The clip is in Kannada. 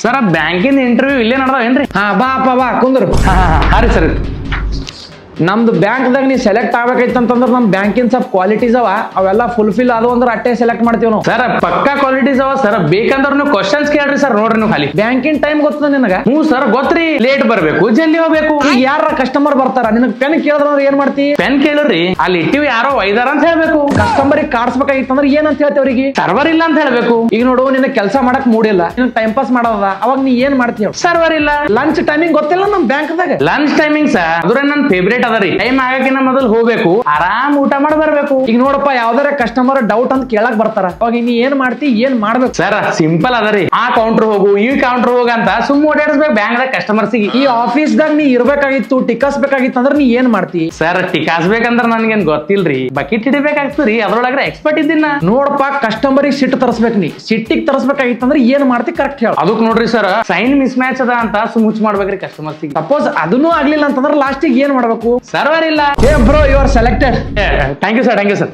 ಸರ್ ಬ್ಯಾಂಕಿಂದ ಇಂಟರ್ವ್ಯೂ ಇಲ್ಲೇ ನಡೆದಾವೇನ್ರಿ? ಹಾ ಬಾ ಕುಂದ್ರು. ಹಾ ರೀ ಸರ್. ನಮ್ದು ಬ್ಯಾಂಕ್ದಾಗ ನೀ ಸೆಲೆಕ್ಟ್ ಆಗ್ಬೇಕೈತಂತಂದ್ರ ನಮ್ ಬ್ಯಾಂಕಿನ ಸ್ವಲ್ಪ ಕ್ವಾಲಿಟೀಸ್ ಅವೆಲ್ಲ ಫುಲ್ಫಿಲ್ ಅದು ಅಂದ್ರೆ ಅಟ್ಟೆ ಸೆಲೆಕ್ಟ್ ಮಾಡ್ತೀವಿ ನಾವು. ಸರ್ ಪಕ್ಕಾ ಕ್ವಾಲಿಟೀಸ್ ಅವ ಸರ್. ಬೇಕಂದ್ರ ನೀವು ಕ್ವಶನ್ಸ್ ಕೇಳ್ರಿ ಸರ್. ನೋಡ್ರಿ ನೀವು ಖಾಲಿ ಬ್ಯಾಂಕಿನ ಟೈಮ್ ಗೊತ್ತದ ನಿನಗ? ಹ್ಞೂ ಸರ್ ಗೊತ್ತ್ರಿ. ಲೇಟ್ ಬರ್ಬೇಕು, ಜಲ್ದಿ ಹೋಗ್ಬೇಕು. ಈಗ ಯಾರ ಕಸ್ಟಮರ್ ಬರ್ತಾರ ನಿನಗ್ ಪೆನ್ ಕೇಳಿದ್ರ ಏನ್ ಮಾಡ್ತಿ? ಪೆನ್ ಕೇಳ್ರಿ, ಅಲ್ಲಿ ಇಟ್ಟಿವಿ ಯಾರೋ ಒಯ್ದಾರ ಅಂತ ಹೇಳ್ಬೇಕು. ಕಸ್ಟಮರ್ ಕಾಡ್ಸ್ಬೇಕಾಗಿತ್ತಂದ್ರ ಏನಂತ ಹೇಳ್ತೇವ್ ಅವ್ರಿಗೆ? ಸರ್ವರ್ ಇಲ್ಲ ಅಂತ ಹೇಳ್ಬೇಕು. ಈಗ ನೋಡು ನಿನ್ನ ಕೆಲಸ ಮಾಡಕ್ ಮೂಡಿಲ್ಲ, ನಿನ್ ಟೈಮ್ ಪಾಸ್ ಮಾಡೋದ, ಅವಾಗ ನೀ ಏನ್ ಮಾಡ್ತೀಯ? ಸರ್ವರ್ ಇಲ್ಲ. ಲಂಚ್ ಟೈಮಿಂಗ್ ಗೊತ್ತಿಲ್ಲ ನಮ್ ಬ್ಯಾಂಕ್ದಾಗ. ಲಂಚ್ ಟೈಮಿಂಗ್ ಸರ್ ಅದ್ರ ನನ್ ಫೇವ್ರೇಟ್ ಅದರಿ. ಟೈಮ್ ಆಗಕ್ಕಿಂತ ಮೊದಲು ಹೋಗ್ಬೇಕು, ಆರಾಮ್ ಊಟ ಮಾಡಿ ಬರ್ಬೇಕು. ಈಗ ನೋಡಪ್ಪ ಯಾವ್ದಾರ ಕಸ್ಟಮರ್ ಡೌಟ್ ಅಂತ ಕೇಳಕ್ ಬರ್ತಾರ, ಅವಾಗ ನೀ ಏನ್ ಮಾಡ್ತಿ, ಏನ್ ಮಾಡ್ಬೇಕು? ಸರ್ ಸಿಂಪಲ್ ಅದರಿ. ಆ ಕೌಂಟರ್ ಹೋಗು, ಈ ಕೌಂಟರ್ ಹೋಗ ಅಂತ ಸುಮ್ ಓಡಾಡಿಸ್ಬೇಕು ಬ್ಯಾಂಕ್ದಾಗ ಕಸ್ಟಮರ್ಸಿಗೆ. ಈ ಆಫೀಸ್ದಾಗ ನೀ ಇರ್ಬೇಕಾಗಿತ್ತು, ಟಿಕಸ್ಬೇಕಾಗಿತ್ತು ಅಂದ್ರೆ ನೀ ಏನ್ ಮಾಡ್ತಿ? ಸರ್ ಟಿಕಾಸ್ಬೇಕಂದ್ರ ನನ್ಗೇನ್ ಗೊತ್ತಿಲ್ರಿ. ಬಕೆಟ್ ಹಿಡಿಬೇಕಾಗ್ತದ್ರಿ, ಅದ್ರೊಳಗ್ರೆ ಎಕ್ಸ್ಪರ್ಟ್ ಇದ್ದೀನ. ನೋಡಪ್ಪ ಕಸ್ಟಮರಿಗೆ ಸಿಟ್ಟು ತರಿಸ್ಬೇಕು. ನೀ ಸಿಟ್ಟಿಗೆ ತರಿಸ್ಬೇಕಾಗಿತ್ತಂದ್ರೆ ಏನ್ ಮಾಡ್ತಿ ಕರೆಕ್ಟ್ ಹೇಳ. ಅದಕ್ ನೋಡ್ರಿ ಸರ್ ಸೈನ್ ಮಿಸ್ ಮ್ಯಾಚ್ ಅದ ಅಂತ ಸುಮುಚ್ ಮಾಡ್ಬೇಕ್ರಿ ಕಸ್ಟಮರ್ಸಿಗೆ. ಸಪೋಸ್ ಅದನ್ನೂ ಆಗ್ಲಿಲ್ಲ ಅಂತಂದ್ರೆ ಲಾಸ್ಟಿಗೆ ಏನ್ ಮಾಡ್ಬೇಕು? ಸರ್ವರ್ ಇಲ್ಲ. ಏ bro you are selected. Thank you sir, thank you sir.